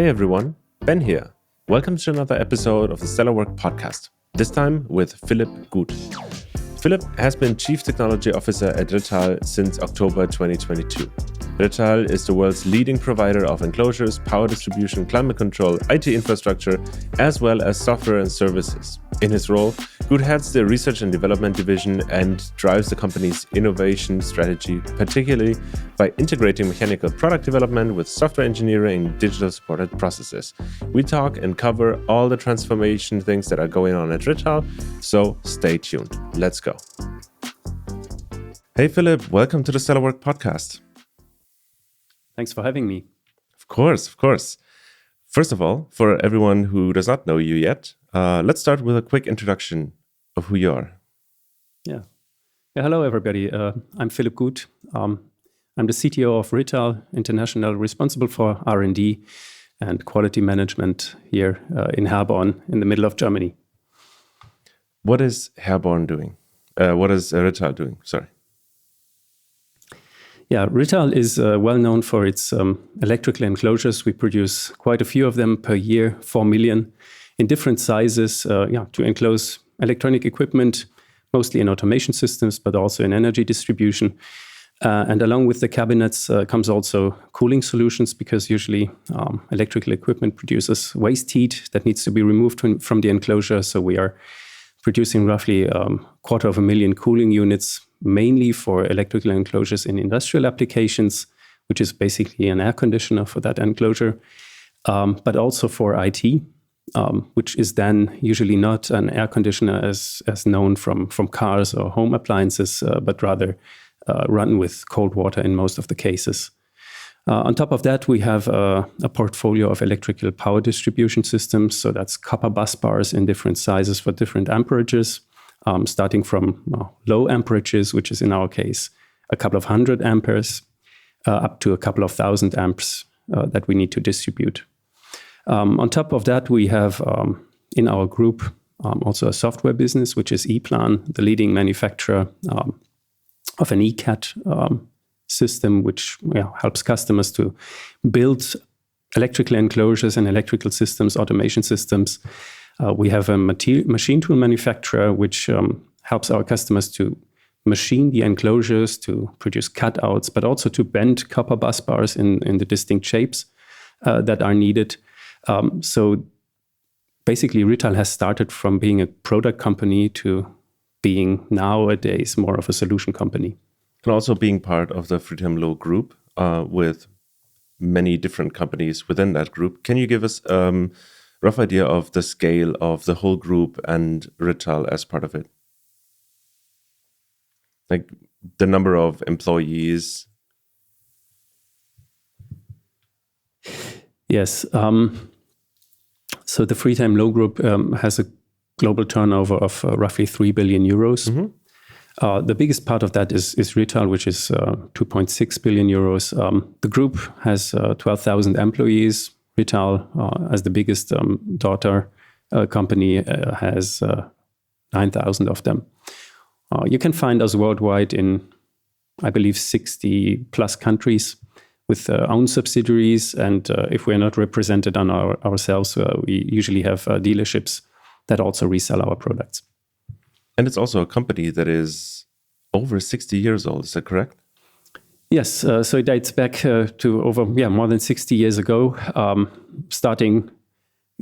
Hey everyone, Ben here. Welcome to another episode of the Stellar Work podcast, this time with Philipp Guth. Philipp has been Chief Technology Officer at Rittal since October 2022. Rittal is the world's leading provider of enclosures, power distribution, climate control, IT infrastructure, as well as software and services. In his role, Guth heads the research and development division and drives the company's innovation strategy, particularly by integrating mechanical product development with software engineering and digital supported processes. We talk and cover all the transformation things that are going on at Rittal, so stay tuned. Let's go. Hey Philipp, welcome to the Stellar Work podcast. Thanks for having me. Of course. First of all, for everyone who does not know you yet, let's start with a quick introduction of who you are. Yeah, hello, everybody. I'm Philipp Guth. I'm the CTO of Rittal International, responsible for R&D and quality management here in Herborn, in the middle of Germany. What is Herborn doing? What is Rittal doing? Sorry. Yeah, Rittal is well known for its electrical enclosures. We produce quite a few of them per year, 4 million, in different sizes, to enclose electronic equipment, mostly in automation systems, but also in energy distribution. And along with the cabinets comes also cooling solutions, because usually electrical equipment produces waste heat that needs to be removed from the enclosure. So we are producing roughly 250,000 cooling units, mainly for electrical enclosures in industrial applications, which is basically an air conditioner for that enclosure, but also for IT, which is then usually not an air conditioner as known from cars or home appliances, but rather run with cold water in most of the cases. On top of that, we have a portfolio of electrical power distribution systems. So that's copper bus bars in different sizes for different amperages, starting from low amperages, which is in our case a couple of hundred amperes, up to a couple of thousand amps that we need to distribute. On top of that, we have in our group also a software business, which is ePlan, the leading manufacturer of an ECAD system, which helps customers to build electrical enclosures and electrical systems, automation systems. We have a machine tool manufacturer, which helps our customers to machine the enclosures, to produce cutouts, but also to bend copper bus bars in the distinct shapes that are needed. So basically, Rittal has started from being a product company to being nowadays more of a solution company. And also being part of the Friedhelm Loh group with many different companies within that group. Can you give us a rough idea of the scale of the whole group and Rittal as part of it? Like the number of employees? Yes. So the Friedhelm Loh group has a global turnover of roughly 3 billion euros. Mm-hmm. The biggest part of that is Rittal, which is 2.6 billion euros. The group has 12,000 employees. Rittal, as the biggest daughter company, has 9,000 of them. You can find us worldwide in, I believe, 60 plus countries with own subsidiaries. And if we're not represented on ourselves, we usually have dealerships that also resell our products. And it's also a company that is over 60 years old, is that correct? Yes, so it dates back to over more than 60 years ago, starting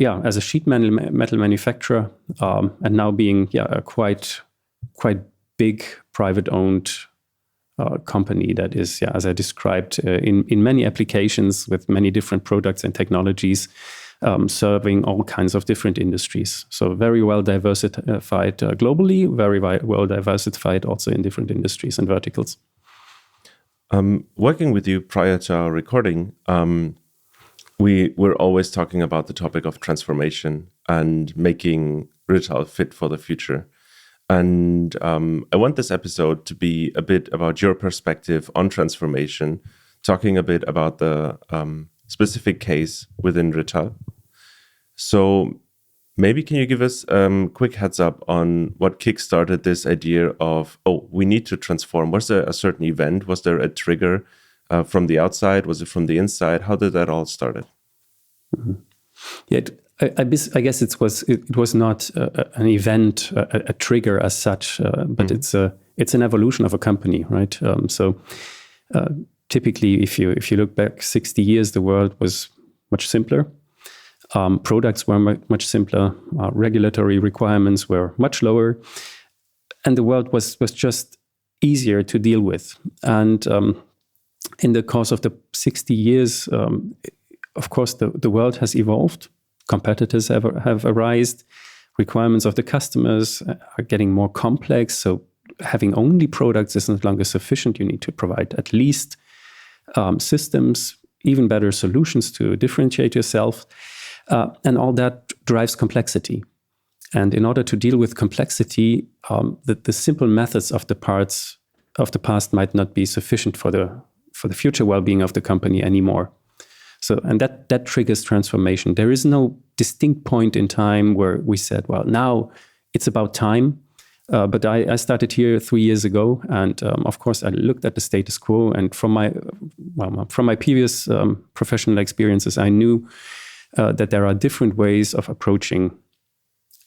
as a sheet metal manufacturer, and now being a quite big private-owned company that is, as I described, in many applications with many different products and technologies, serving all kinds of different industries. So very well diversified globally, very well diversified also in different industries and verticals. Working with you prior to our recording, we were always talking about the topic of transformation and making Rittal fit for the future. And I want this episode to be a bit about your perspective on transformation, talking a bit about the specific case within Rittal. So maybe can you give us a quick heads up on what kickstarted this idea of, we need to transform? Was there a certain event? Was there a trigger from the outside? Was it from the inside? How did that all start? Yeah, I guess it was not an event, a trigger as such, but it's an evolution of a company, right? Typically, if you look back 60 years, the world was much simpler. Products were much simpler. Regulatory requirements were much lower, and the world was just easier to deal with. And in the course of the 60 years, of course, the world has evolved. Competitors have arisen. Requirements of the customers are getting more complex. So having only products is no longer sufficient. You need to provide at least systems, even better solutions to differentiate yourself. And all that drives complexity. And in order to deal with complexity, the simple methods of the parts of the past might not be sufficient for the future well-being of the company anymore. So, and that triggers transformation. There is no distinct point in time where we said, well, now it's about time. But I started here 3 years ago, and of course I looked at the status quo. And from my previous professional experiences, I knew that there are different ways of approaching,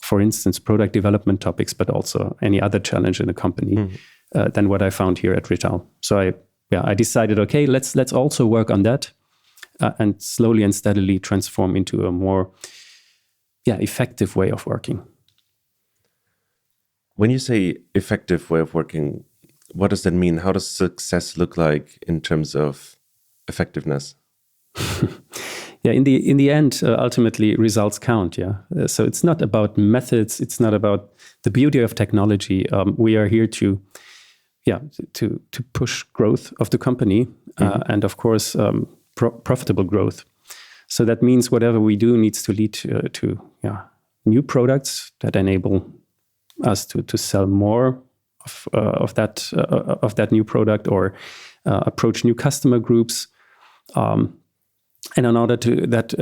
for instance, product development topics, but also any other challenge in a company than what I found here at Rittal. So I decided, okay, let's also work on that. And slowly and steadily transform into a more effective way of working. When you say effective way of working, what does that mean? How does success look like in terms of effectiveness? In the end, ultimately results count. So it's not about methods. It's not about the beauty of technology. We are here to push growth of the company, and of course. Profitable growth. So that means whatever we do needs to lead to new products that enable us to sell more of that new product, or approach new customer groups. And in order that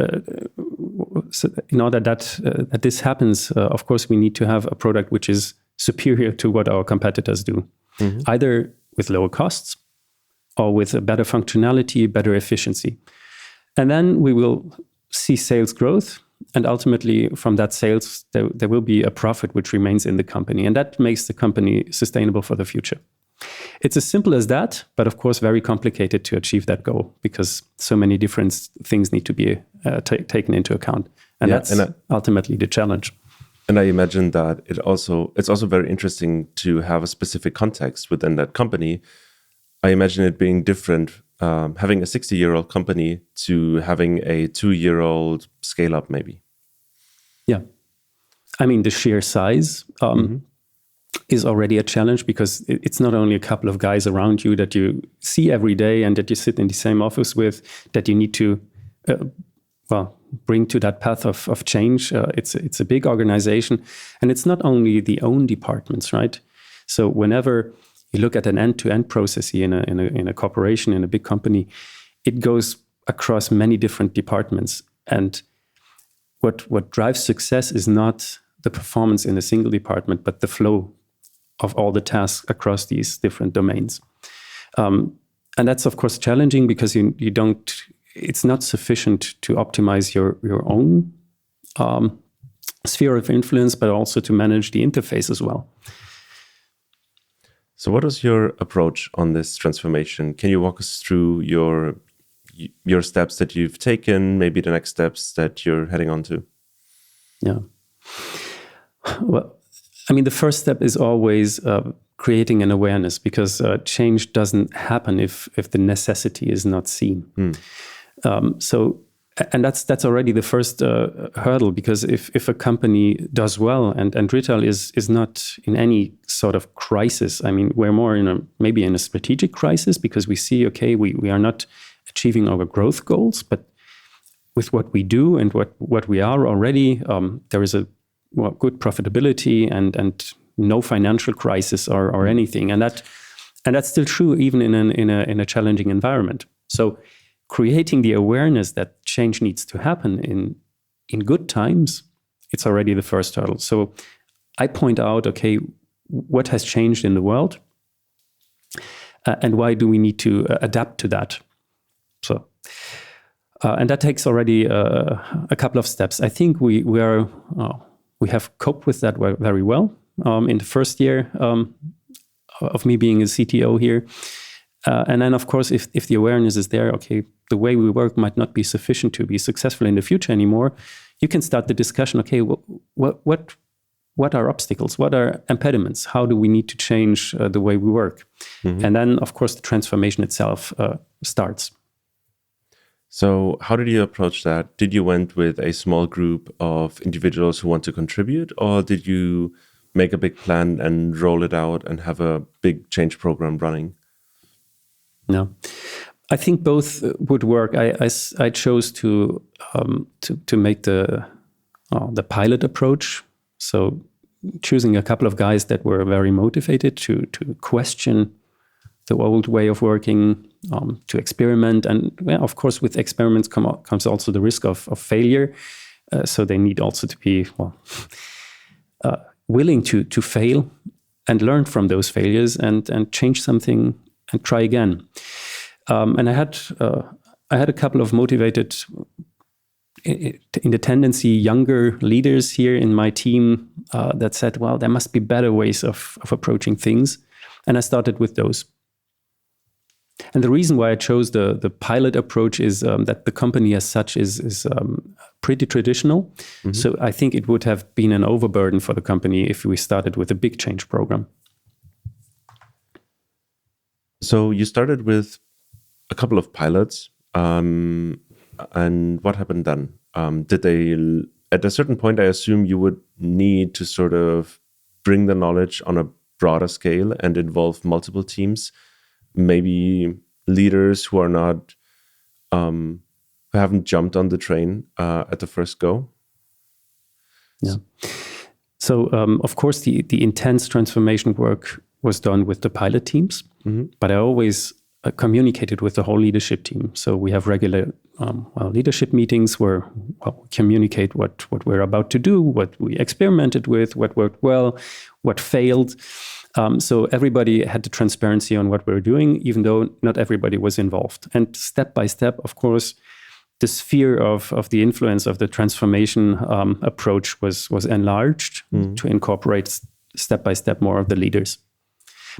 this happens, of course, we need to have a product which is superior to what our competitors do, either with lower costs or with a better functionality, better efficiency. And then we will see sales growth. And ultimately, from that sales, there will be a profit which remains in the company. And that makes the company sustainable for the future. It's as simple as that, but of course, very complicated to achieve that goal, because so many different things need to be taken into account. And that's ultimately the challenge. And I imagine that it's also very interesting to have a specific context within that company. I imagine it being different, having a 60-year-old company to having a 2-year-old scale-up, maybe. Yeah. I mean, the sheer size is already a challenge, because it's not only a couple of guys around you that you see every day and that you sit in the same office with, that you need to bring to that path of change. It's a big organization. And it's not only the own departments, right? So whenever you look at an end-to-end process in a corporation, in a big company, it goes across many different departments. And what drives success is not the performance in a single department, but the flow of all the tasks across these different domains. And that's, of course, challenging, because it's not sufficient to optimize your own sphere of influence, but also to manage the interface as well. So what was your approach on this transformation? Can you walk us through your steps that you've taken, maybe the next steps that you're heading on to? Yeah. Well, I mean, the first step is always creating an awareness, because change doesn't happen if the necessity is not seen. And that's already the first hurdle, because if a company does well, and Rittal is not in any sort of crisis, I mean, we're more maybe in a strategic crisis, because we see, okay, we are not achieving our growth goals, but with what we do and what we are already, there is a good profitability and no financial crisis or anything, and that's still true even in a challenging environment. So creating the awareness that change needs to happen in good times, it's already the first hurdle. So I point out, okay, what has changed in the world, and why do we need to adapt to that? So And that takes already a couple of steps. I think we have coped with that very well in the first year of me being a CTO here. And then, of course, if the awareness is there, okay, the way we work might not be sufficient to be successful in the future anymore, you can start the discussion, okay, what are obstacles? What are impediments? How do we need to change the way we work? Mm-hmm. And then, of course, the transformation itself starts. So how did you approach that? Did you went with a small group of individuals who want to contribute, or did you make a big plan and roll it out and have a big change program running? No, I think both would work. I chose to make the pilot approach. So choosing a couple of guys that were very motivated to question the old way of working, to experiment. And of course, with experiments comes also the risk of failure. So they need also to be willing to fail and learn from those failures and change something and try again. And I had a couple of motivated, in the tendency, younger leaders here in my team that said, well, there must be better ways of approaching things. And I started with those. And the reason why I chose the pilot approach is that the company as such is pretty traditional. Mm-hmm. So I think it would have been an overburden for the company if we started with a big change program. So you started with a couple of pilots, and what happened then? Did they, at a certain point, I assume you would need to sort of bring the knowledge on a broader scale and involve multiple teams, maybe leaders who are not, who haven't jumped on the train at the first go? Yeah. So, of course, the intense transformation work was done with the pilot teams, mm-hmm. but I always communicated with the whole leadership team. So we have regular leadership meetings where we communicate what we're about to do, what we experimented with, what worked well, what failed. So everybody had the transparency on what we were doing, even though not everybody was involved. And step by step, of course, the sphere of the influence of the transformation approach was enlarged to incorporate step by step more of the leaders.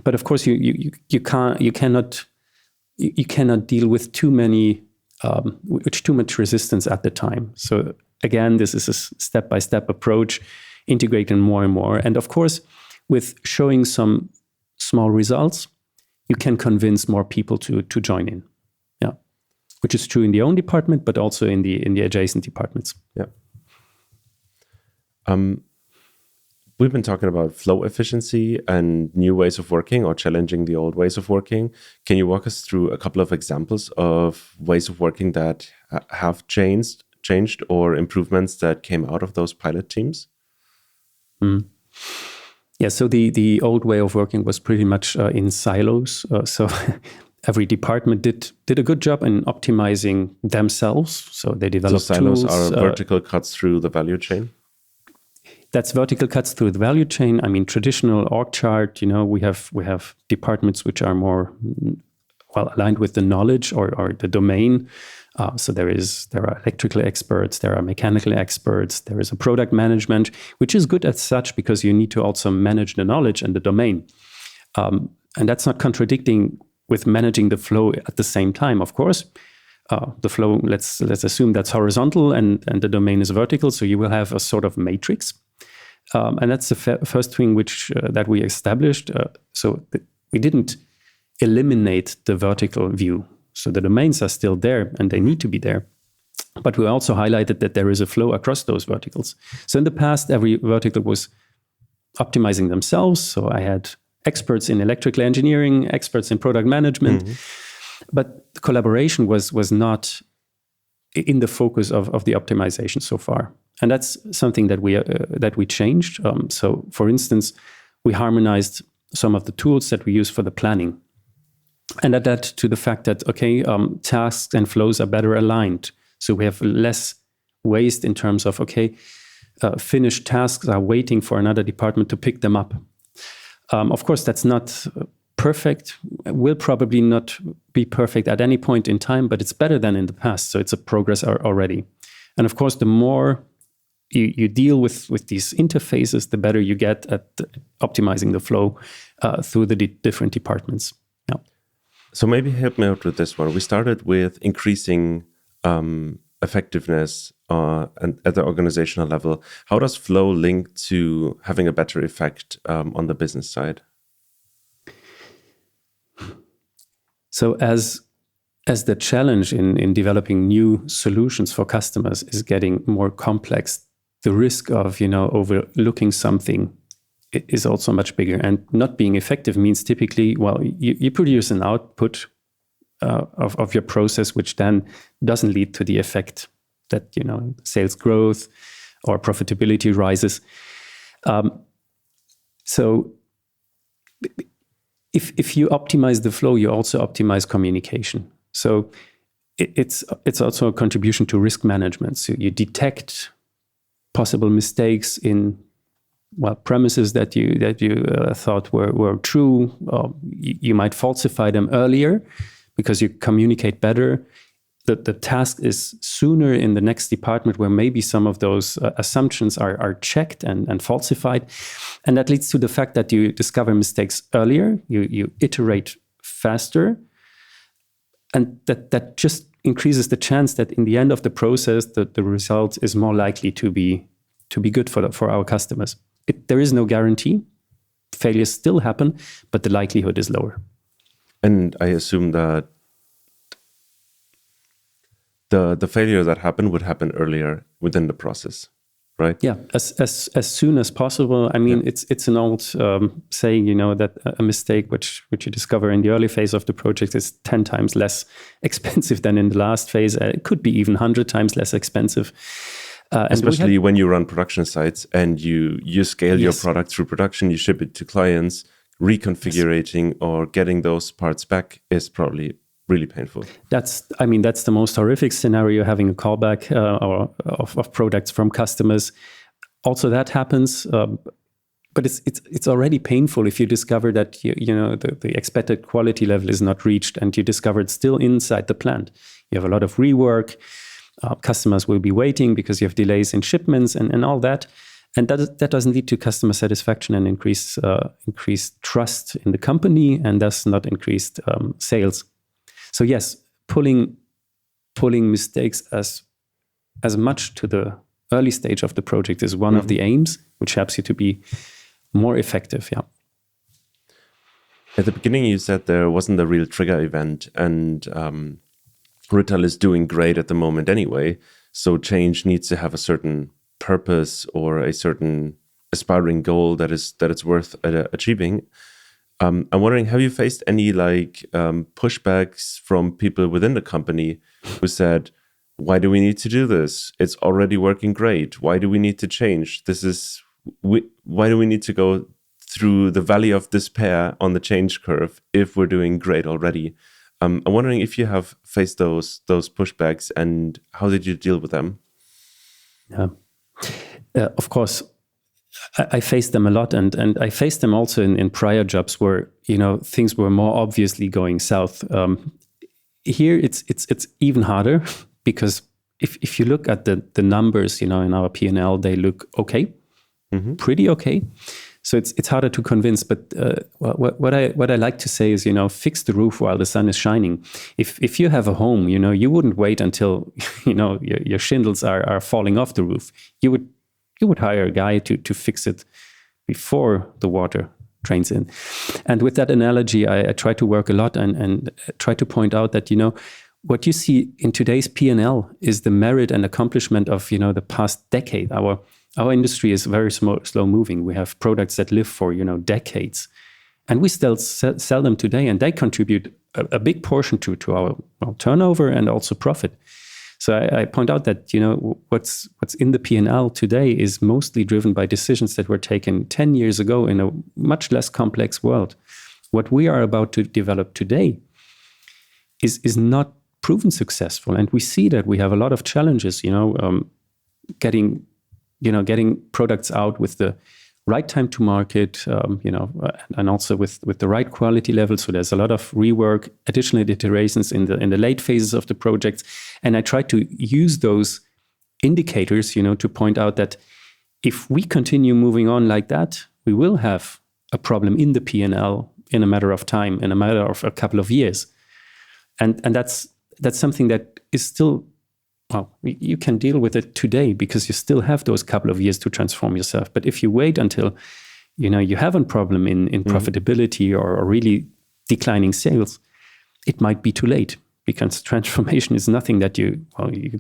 But of course, you cannot deal with too much resistance at the time. So again, this is a step by step approach, integrating more and more. And of course, with showing some small results, you can convince more people to join in. Yeah, which is true in the own department, but also in the adjacent departments. Yeah. We've been talking about flow efficiency and new ways of working or challenging the old ways of working. Can you walk us through a couple of examples of ways of working that have changed or improvements that came out of those pilot teams? Yeah, so the old way of working was pretty much in silos. So every department did a good job in optimizing themselves. So they developed silos tools. Are vertical cuts through the value chain? That's vertical cuts through the value chain. I mean, traditional org chart, we have departments which are more aligned with the knowledge or the domain. So there are electrical experts, there are mechanical experts, there is a product management, which is good as such because you need to also manage the knowledge and the domain. And that's not contradicting with managing the flow at the same time, of course. The flow, let's assume that's horizontal and the domain is vertical, so you will have a sort of matrix. And that's the first thing that we established. So we didn't eliminate the vertical view. So the domains are still there and they need to be there. But we also highlighted that there is a flow across those verticals. So in the past, every vertical was optimizing themselves. So I had experts in electrical engineering, experts in product management. Mm-hmm. But the collaboration was not in the focus of the optimization so far. And that's something that we changed. So for instance, we harmonized some of the tools that we use for the planning. And that led to the fact that, tasks and flows are better aligned. So we have less waste in terms of, finished tasks are waiting for another department to pick them up. Of course, that's not perfect. will probably not be perfect at any point in time, but it's better than in the past. So it's a progress already. And of course, the more you deal with these interfaces, the better you get at optimizing the flow through the different departments. Yeah. So maybe help me out with this one. We started with increasing effectiveness and at the organizational level. How does flow link to having a better effect on the business side? So as the challenge in developing new solutions for customers is getting more complex, the risk of overlooking something is also much bigger. And not being effective means typically, well, you produce an output of your process, which then doesn't lead to the effect that sales growth or profitability rises. So if you optimize the flow, you also optimize communication. So it's also a contribution to risk management. So you detect possible mistakes in premises that you thought were true. You might falsify them earlier because you communicate better. The task is sooner in the next department where maybe some of those assumptions are checked and falsified. And that leads to the fact that you discover mistakes earlier, you iterate faster, and that just increases the chance that in the end of the process, the result is more likely to be good for our customers. There is no guarantee. Failures still happen, but the likelihood is lower. And I assume that the failure that happened would happen earlier within the process, right? Yeah, as soon as possible. I mean, yeah. It's an old saying, that a mistake which you discover in the early phase of the project is 10 times less expensive than in the last phase. It could be even 100 times less expensive. Especially when you run production sites and you scale your product through production, you ship it to clients, reconfiguring or getting those parts back is probably really painful. That's the most horrific scenario, having a callback of products from customers. Also, that happens, but it's already painful if you discover that the expected quality level is not reached, and you discover it's still inside the plant. You have a lot of rework. Customers will be waiting because you have delays in shipments and all that. And that doesn't lead to customer satisfaction and increased trust in the company, and thus not increased sales. So yes, pulling mistakes as much to the early stage of the project is one of the aims, which helps you to be more effective. Yeah. At the beginning, you said there wasn't a real trigger event, and Rittal is doing great at the moment anyway. So change needs to have a certain purpose or a certain aspiring goal that it's worth achieving. I'm wondering, have you faced any pushbacks from people within the company who said, "Why do we need to do this? It's already working great. Why do we need to change? Why do we need to go through the valley of despair on the change curve if we're doing great already?" I'm wondering if you have faced those pushbacks, and how did you deal with them? Yeah, of course. I faced them a lot, and I faced them also in prior jobs where things were more obviously going south. Here it's even harder because if you look at the numbers, in our P&L, they look okay, pretty okay. So it's harder to convince. But what I like to say is, fix the roof while the sun is shining. If you have a home, you wouldn't wait until your shingles are falling off the roof. You would hire a guy to fix it before the water drains in. And with that analogy, I try to work a lot and try to point out that, what you see in today's P&L is the merit and accomplishment of, the past decade. Our industry is very slow moving. We have products that live for, decades. And we still sell them today, and they contribute a big portion to our turnover and also profit. So I point out that, what's in the P&L today is mostly driven by decisions that were taken 10 years ago in a much less complex world. What we are about to develop today is not proven successful. And we see that we have a lot of challenges, getting products out with the right time to market, and also with the right quality level. So there's a lot of rework, additional iterations in the late phases of the projects. And I try to use those indicators, to point out that if we continue moving on like that, we will have a problem in the P&L in a matter of time, in a matter of a couple of years. And that's something that is still, well, you can deal with it today because you still have those couple of years to transform yourself. But if you wait until, you have a problem in profitability or really declining sales, it might be too late, because transformation is nothing that you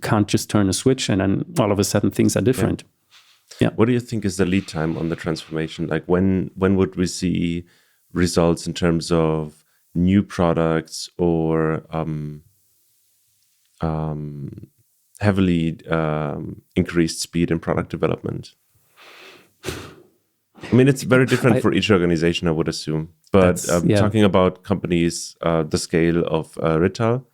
can't just turn a switch and then all of a sudden things are different. Yeah. What do you think is the lead time on the transformation? Like when would we see results in terms of new products or heavily increased speed in product development? I mean, it's very different for each organization, I would assume. But talking about companies, the scale of Rittal,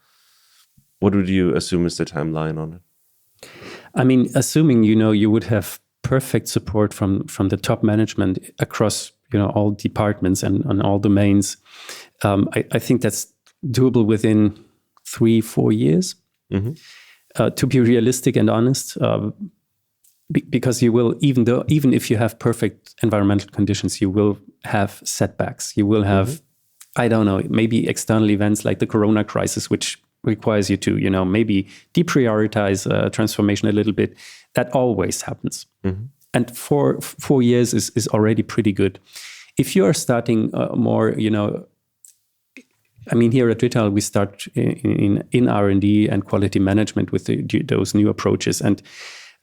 what would you assume is the timeline on it? I mean, assuming, you would have perfect support from the top management across, all departments and all domains, I think that's doable within 3-4 years. To be realistic and honest, because you will, even if you have perfect environmental conditions, you will have setbacks. You will have, I don't know, maybe external events like the Corona crisis, which requires you to, maybe deprioritize transformation a little bit. That always happens. And 4 years is already pretty good. If you are starting more, I mean, here at Rittal, we start in R&D and quality management with those new approaches. And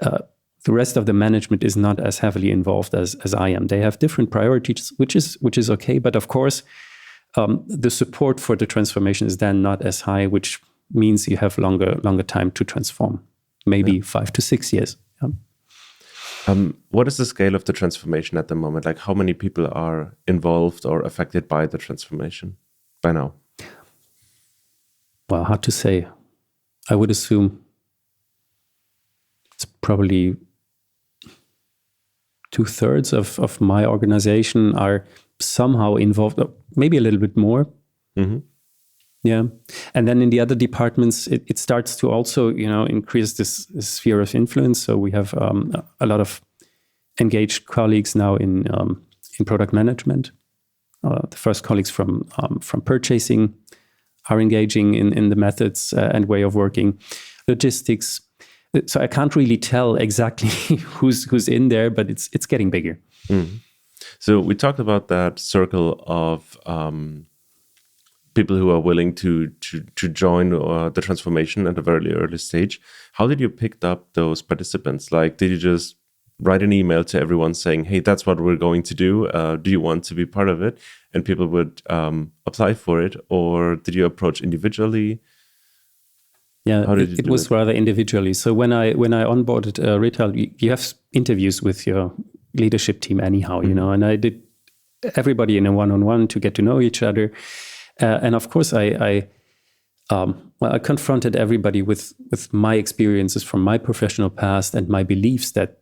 the rest of the management is not as heavily involved as I am. They have different priorities, which is okay. But of course, the support for the transformation is then not as high, which means you have longer time to transform, maybe 5 to 6 years. What is the scale of the transformation at the moment? Like, how many people are involved or affected by the transformation by now? Well, hard to say. I would assume it's probably 2/3 of my organization are somehow involved, maybe a little bit more. Yeah. And then in the other departments, it starts to also, increase this sphere of influence. So we have a lot of engaged colleagues now in product management. The first colleagues from purchasing are engaging in the methods and way of working. Logistics. So I can't really tell exactly who's in there, but it's getting bigger. So we talked about that circle of people who are willing to join the transformation at a very early stage. How did you pick up those participants? Like, did you just write an email to everyone saying, hey, that's what we're going to do. Do you want to be part of it? And people would apply for it. Or did you approach individually? Yeah, it was rather individually. So when I onboarded Rittal, you have interviews with your leadership team anyhow, and I did everybody in a one-on-one to get to know each other. And of course, I confronted everybody with my experiences from my professional past and my beliefs that,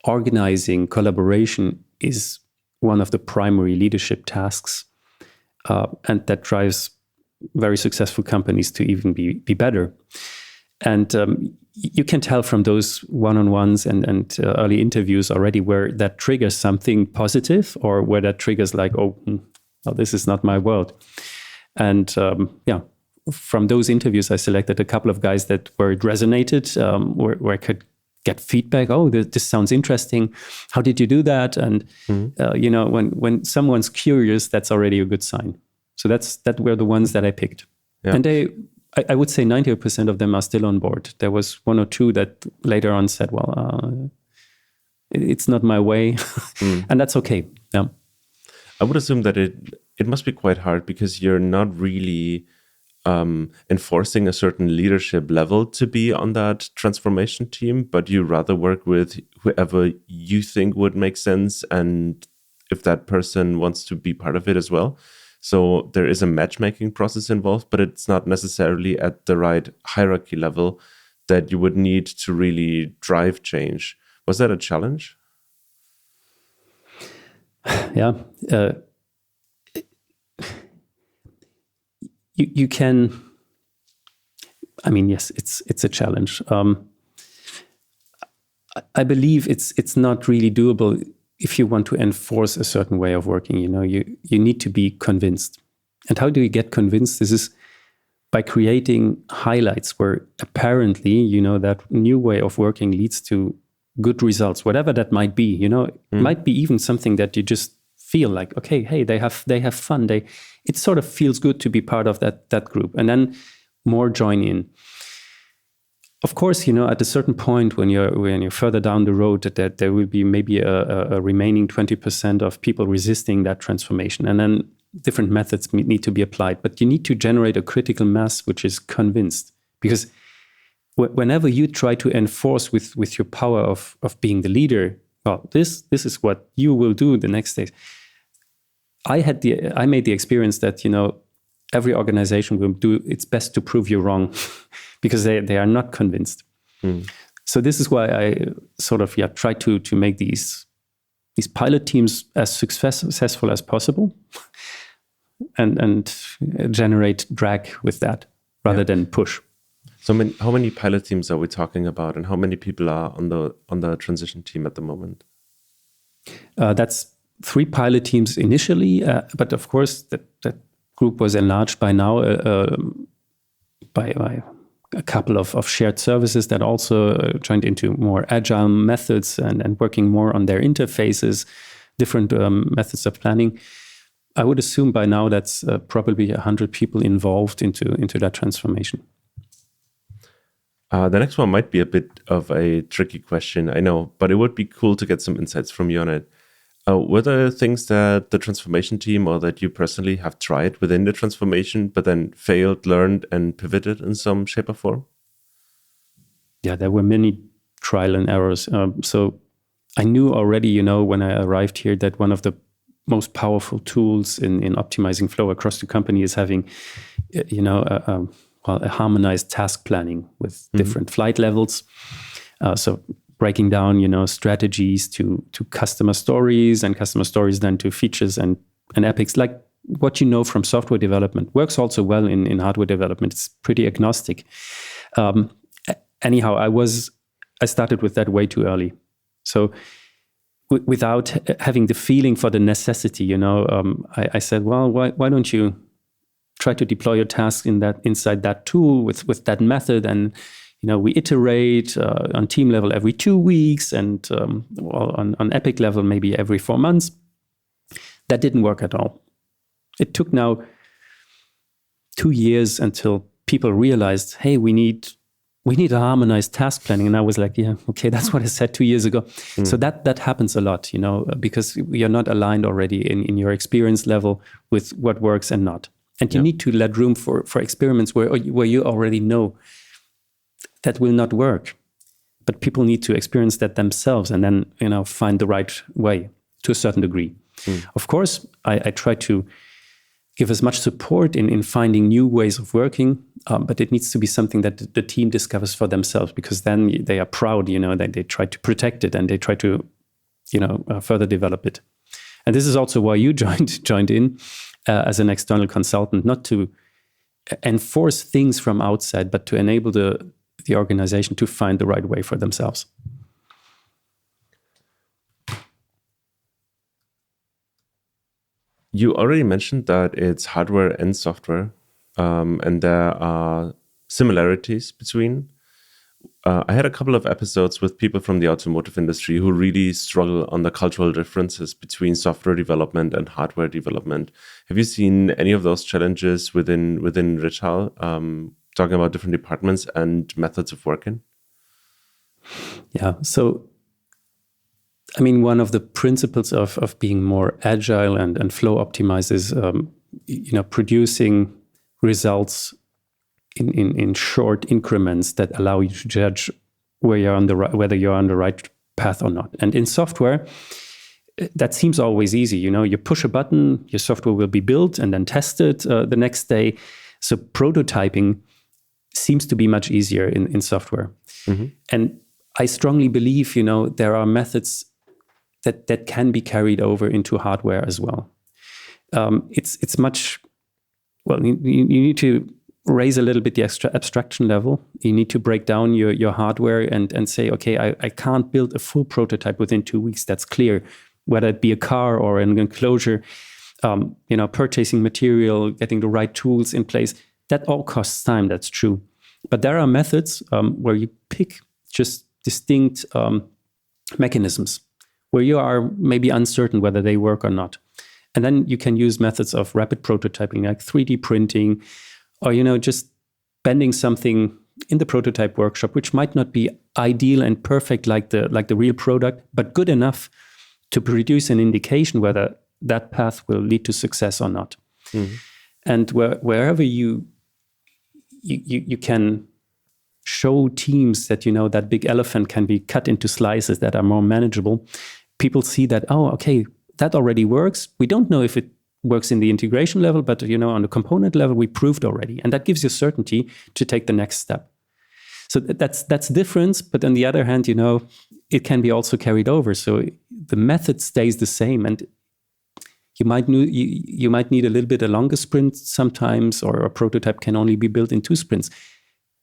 organizing collaboration is one of the primary leadership tasks, and that drives very successful companies to even be better. And you can tell from those one-on-ones and early interviews already where that triggers something positive or where that triggers like, oh, this is not my world. And from those interviews, I selected a couple of guys where it resonated, where I could get feedback. Oh, this sounds interesting. How did you do that? And when someone's curious, that's already a good sign. So that were the ones that I picked. Yeah. And I would say 90% of them are still on board. There was 1 or 2 that later on said, well, it's not my way. And that's okay. Yeah. I would assume that it must be quite hard because you're not really enforcing a certain leadership level to be on that transformation team, but you rather work with whoever you think would make sense, and if that person wants to be part of it as well. So there is a matchmaking process involved, but it's not necessarily at the right hierarchy level that you would need to really drive change. Was that a challenge? Yeah. You can. I mean, yes, it's a challenge. I believe it's not really doable if you want to enforce a certain way of working. You need to be convinced. And how do you get convinced? This is by creating highlights where apparently, that new way of working leads to good results, whatever that might be. It might be even something that you just feel like, okay, hey, they have fun. It sort of feels good to be part of that group, and then more join in. Of course, at a certain point when you're further down the road, that there will be maybe a remaining 20% of people resisting that transformation, and then different methods need to be applied. But you need to generate a critical mass which is convinced, because whenever you try to enforce with your power of being the leader, well, this is what you will do the next day. I made the experience that every organization will do its best to prove you wrong because they are not convinced. So this is why I sort of try to make these pilot teams as successful as possible, and generate drag with that rather than push. So how many pilot teams are we talking about, and how many people are on the transition team at the moment? That's 3 pilot teams initially, but of course that group was enlarged by now by a couple of shared services that also joined into more agile methods and working more on their interfaces, different methods of planning. I would assume by now that's probably 100 people involved into that transformation. The next one might be a bit of a tricky question, I know, but it would be cool to get some insights from you on it. Were there things that the transformation team or that you personally have tried within the transformation, but then failed, learned, and pivoted in some shape or form? Yeah, there were many trial and errors. So I knew already, when I arrived here, that one of the most powerful tools in optimizing flow across the company is having, a harmonized task planning with different flight levels. So breaking down, strategies to customer stories, and customer stories then to features and epics, like what you know from software development. Works also well in hardware development. It's pretty agnostic. Anyhow, I started with that way too early. So without having the feeling for the necessity, I said, well, why don't you try to deploy your task inside that tool with that method, and we iterate on team level every 2 weeks, and on epic level maybe every 4 months. That didn't work at all. It took now 2 years until people realized, hey, we need a harmonized task planning. And I was like, yeah, okay, that's what I said 2 years ago. So that happens a lot, because we are not aligned already in your experience level with what works and not. And you need to let room for experiments where you already know that will not work. But people need to experience that themselves and then, find the right way to a certain degree. Of course, I try to give as much support in finding new ways of working, but it needs to be something that the team discovers for themselves, because then they are proud, that they try to protect it and they try to, further develop it. And this is also why you joined in as an external consultant, not to enforce things from outside, but to enable the organization to find the right way for themselves. You already mentioned that it's hardware and software, and there are similarities between. I had a couple of episodes with people from the automotive industry who really struggle on the cultural differences between software development and hardware development. Have you seen any of those challenges within Rittal, talking about different departments and methods of working? Yeah, so one of the principles of being more agile and flow optimized is, producing results in short increments that allow you to judge whether you're on the right path or not. And in software, that seems always easy. You push a button, your software will be built and then tested the next day. So prototyping seems to be much easier in software. And I strongly believe, there are methods that can be carried over into hardware as well. It's much, well, you need to raise a little bit the extra abstraction level. You need to break down your hardware and say, okay, I can't build a full prototype within 2 weeks. That's clear, whether it be a car or an enclosure, purchasing material, getting the right tools in place. That all costs time, that's true. But there are methods where you pick just distinct mechanisms where you are maybe uncertain whether they work or not. And then you can use methods of rapid prototyping, like 3D printing, or just bending something in the prototype workshop, which might not be ideal and perfect like the real product, but good enough to produce an indication whether that path will lead to success or not. Mm-hmm. And wherever you can show teams that that big elephant can be cut into slices that are more manageable, people see that, oh, okay, that already works. We don't know if it works in the integration level, but on the component level, we proved already. And that gives you certainty to take the next step. So that's difference. But on the other hand, it can be also carried over. So the method stays the same. And you might need a little bit a longer sprint sometimes, or a prototype can only be built in 2 sprints.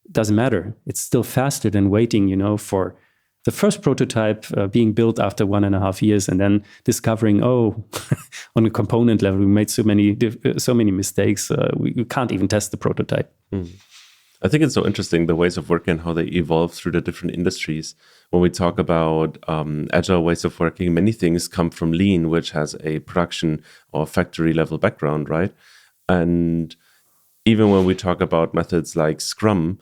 Doesn't matter. It's still faster than waiting, for the first prototype being built after 1.5 years and then discovering, on a component level, we made so many mistakes. We can't even test the prototype. Mm. I think it's so interesting, the ways of working, how they evolve through the different industries. When we talk about agile ways of working, many things come from Lean, which has a production or factory level background, right? And even when we talk about methods like Scrum,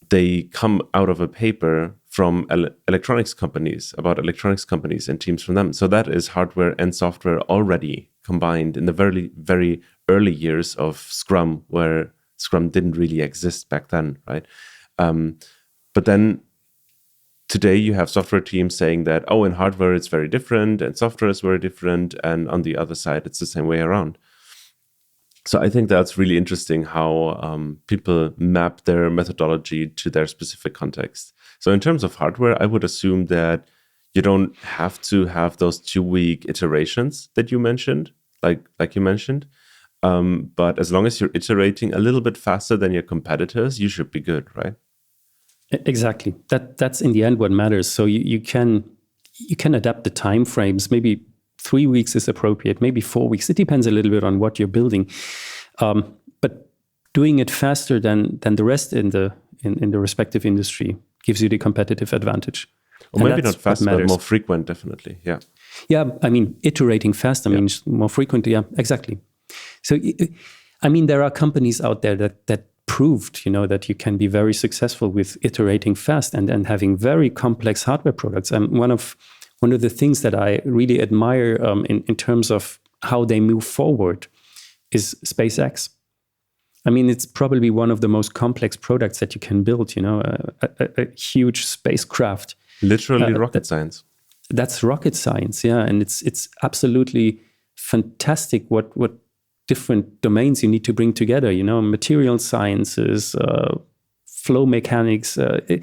they come out of a paper from electronics companies, about electronics companies and teams from them. So that is hardware and software already combined in the very, very early years of Scrum, where Scrum didn't really exist back then, right? But then today you have software teams saying that, in hardware it's very different and software is very different, and on the other side it's the same way around. So I think that's really interesting how people map their methodology to their specific context. So in terms of hardware, I would assume that you don't have to have those 2-week iterations that you mentioned, like you mentioned. But as long as you're iterating a little bit faster than your competitors, you should be good, right? Exactly. That's in the end what matters. So you can adapt the time frames. Maybe 3 weeks is appropriate, maybe 4 weeks. It depends a little bit on what you're building. But doing it faster than the rest in the respective industry gives you the competitive advantage. Or maybe not faster, but more frequent, definitely. Yeah. Yeah, iterating faster means more frequent. Yeah, exactly. So, there are companies out there that proved, that you can be very successful with iterating fast and having very complex hardware products. One of the things that I really admire in terms of how they move forward is SpaceX. It's probably one of the most complex products that you can build, a huge spacecraft. Literally rocket science. That's rocket science, yeah. And it's absolutely fantastic what different domains you need to bring together, material sciences, flow mechanics, a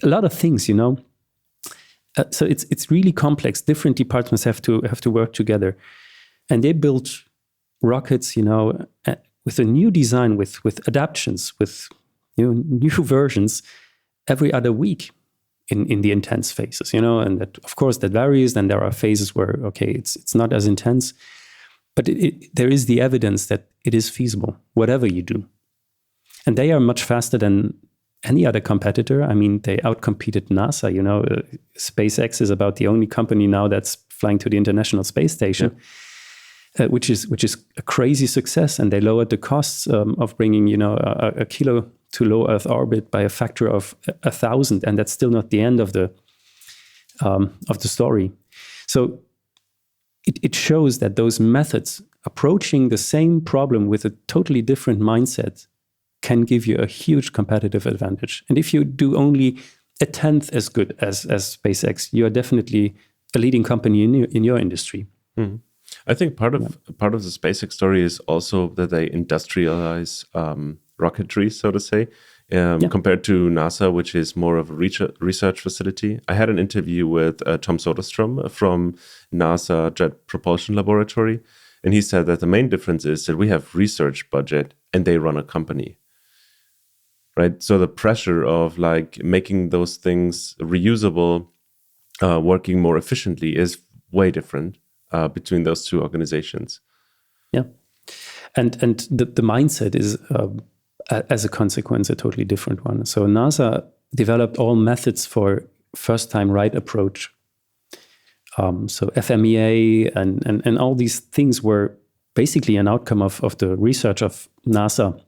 lot of things, So it's really complex. Different departments have to work together. And they built rockets, with a new design, with adaptations, with new versions every other week in the intense phases, and that, of course, that varies. Then there are phases where, it's not as intense, but there is the evidence that it is feasible, whatever you do. And they are much faster than any other competitor. They outcompeted NASA. SpaceX is about the only company now that's flying to the International Space Station, which is a crazy success. And they lowered the costs of bringing, a kilo to low Earth orbit by a factor of 1,000, and that's still not the end of the story. So it shows that those methods, approaching the same problem with a totally different mindset, can give you a huge competitive advantage. And if you do only 1/10 as good as SpaceX, you are definitely a leading company in your industry. Mm-hmm. I think part of the SpaceX story is also that they industrialize rocketry, so to say, compared to NASA, which is more of a research facility. I had an interview with Tom Soderstrom from NASA Jet Propulsion Laboratory, and he said that the main difference is that we have research budget and they run a company, right? So the pressure of like making those things reusable, working more efficiently is way different between those two organizations. Yeah. And the mindset is, as a consequence, a totally different one. So NASA developed all methods for first-time right approach. So FMEA and all these things were basically an outcome of the research of NASA.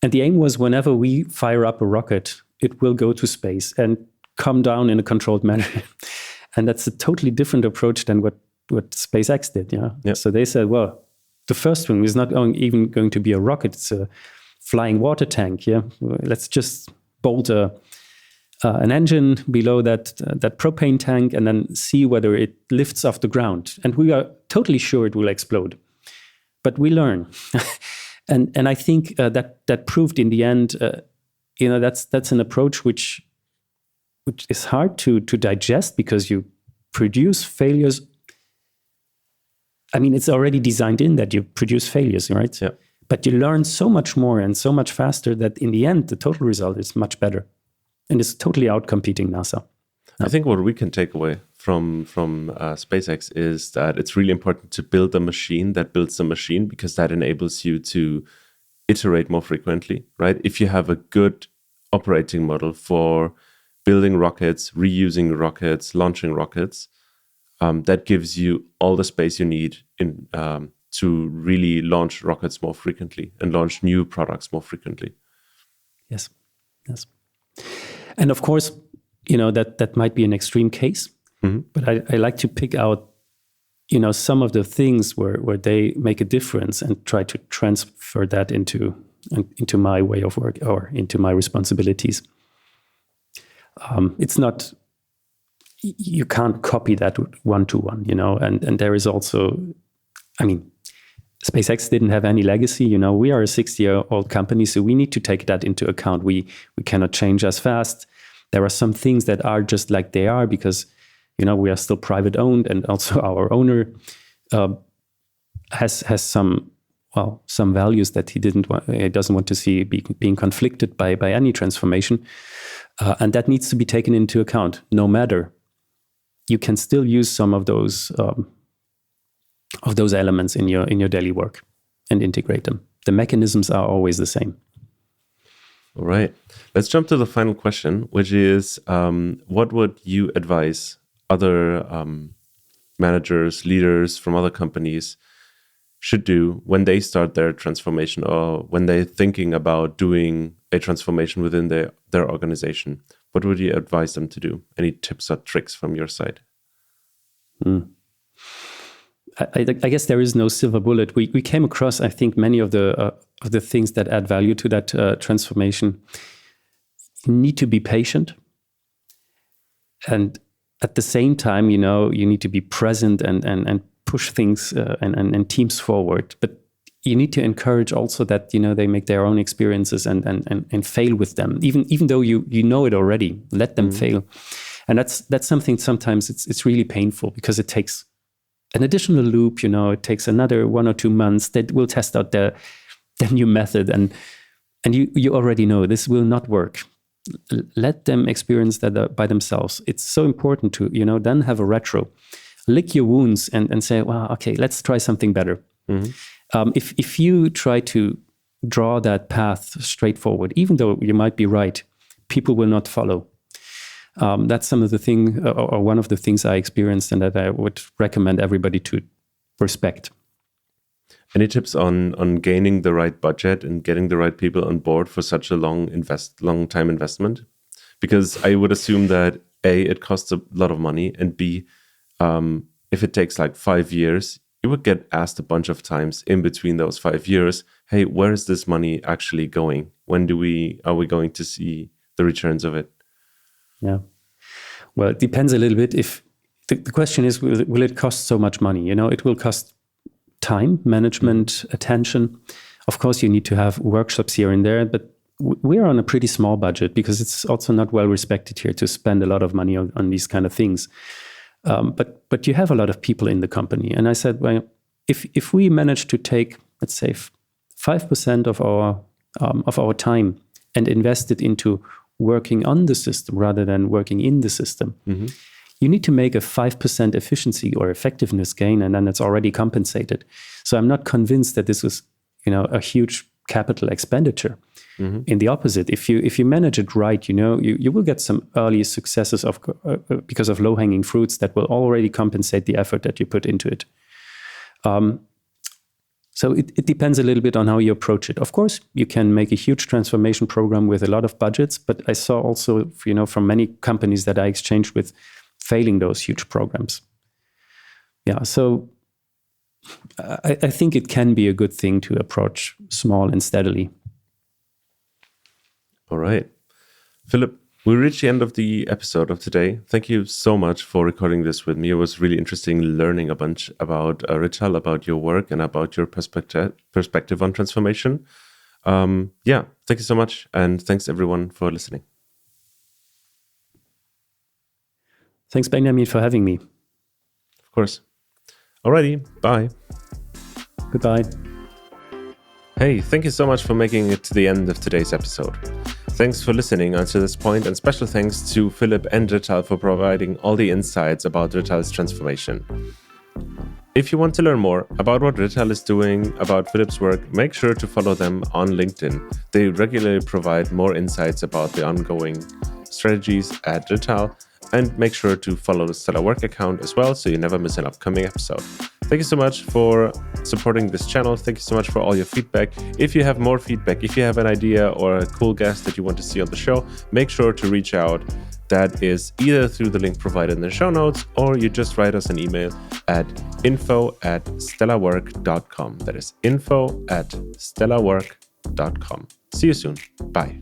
And the aim was whenever we fire up a rocket, it will go to space and come down in a controlled manner. And that's a totally different approach than what SpaceX did. Yeah. Yep. So they said, well, the first one is not even going to be a rocket. It's a flying water tank. Yeah, let's just bolt an engine below that propane tank and then see whether it lifts off the ground. And we are totally sure it will explode. But we learn, and I think that proved in the end. That's an approach which is hard to digest because you produce failures. I mean, it's already designed in that you produce failures, right? Yeah. But you learn so much more and so much faster that in the end, the total result is much better. And it's totally outcompeting NASA. I think what we can take away from SpaceX is that it's really important to build a machine that builds a machine, because that enables you to iterate more frequently, right? If you have a good operating model for building rockets, reusing rockets, launching rockets, that gives you all the space you need to really launch rockets more frequently and launch new products more frequently. Yes. And of course, that might be an extreme case, but I like to pick out, some of the things where they make a difference and try to transfer that into my way of work or into my responsibilities. It's not, you can't copy that one-to-one, and there is also, SpaceX didn't have any legacy. We are a 60-year-old company, so we need to take that into account. We cannot change as fast. There are some things that are just like they are because, we are still private owned, and also our owner has some values that he doesn't want to see being conflicted by any transformation, and that needs to be taken into account. No matter, you can still use some of those elements in your daily work and integrate them. The mechanisms are always the same. All right. Let's jump to the final question, which is, what would you advise other managers, leaders from other companies should do when they start their transformation, or when they're thinking about doing a transformation within their organization? What would you advise them to do? Any tips or tricks from your side? I guess there is no silver bullet. We came across, I think, many of the things that add value to that transformation. You need to be patient, and at the same time, you need to be present and push things and teams forward. But you need to encourage also that they make their own experiences and fail with them, even though you know it already. Let them fail, and that's something. Sometimes it's really painful because it takes an additional loop, it takes another 1 or 2 months that will test out the new method. And you already know this will not work. Let them experience that by themselves. It's so important to, then have a retro, lick your wounds and say, well, okay, let's try something better. If you try to draw that path straightforward, even though you might be right, people will not follow. That's some of the thing, or one of the things I experienced, and that I would recommend everybody to respect. Any tips on gaining the right budget and getting the right people on board for such a long time investment? Because I would assume that A, it costs a lot of money, and B, if it takes like 5 years, you would get asked a bunch of times in between those 5 years, hey, where is this money actually going? When are we going to see the returns of it? Yeah. Well, it depends a little bit. If the question is, will it cost so much money? It will cost time, management, attention. Of course, you need to have workshops here and there, but we're on a pretty small budget because it's also not well respected here to spend a lot of money on these kind of things. But you have a lot of people in the company. And I said, well, if we manage to take, let's say, 5% of our time and invest it into working on the system rather than working in the system, you need to make a 5% efficiency or effectiveness gain, and then it's already compensated. So I'm not convinced that this was, a huge capital expenditure. In the opposite, if you manage it right, you will get some early successes because of low-hanging fruits that will already compensate the effort that you put into it. So it depends a little bit on how you approach it. Of course, you can make a huge transformation program with a lot of budgets, but I saw also, from many companies that I exchanged with, failing those huge programs. Yeah, so I think it can be a good thing to approach small and steadily. All right. Philipp, we reached the end of the episode of today. Thank you so much for recording this with me. It was really interesting learning a bunch about Rittal, about your work, and about your perspective on transformation. Thank you so much. And thanks everyone for listening. Thanks, Benjamin, for having me. Of course. Alrighty, bye. Goodbye. Hey, thank you so much for making it to the end of today's episode. Thanks for listening until this point, and special thanks to Philipp and Rittal for providing all the insights about Rittal's transformation. If you want to learn more about what Rittal is doing, about Philipp's work, make sure to follow them on LinkedIn. They regularly provide more insights about the ongoing strategies at Rittal, and make sure to follow the Stellar Work account as well so you never miss an upcoming episode. Thank you so much for supporting this channel. Thank you so much for all your feedback. If you have more feedback, if you have an idea or a cool guest that you want to see on the show, make sure to reach out. That is either through the link provided in the show notes, or you just write us an email at info@stellarwork.com. That is info@stellarwork.com. See you soon. Bye.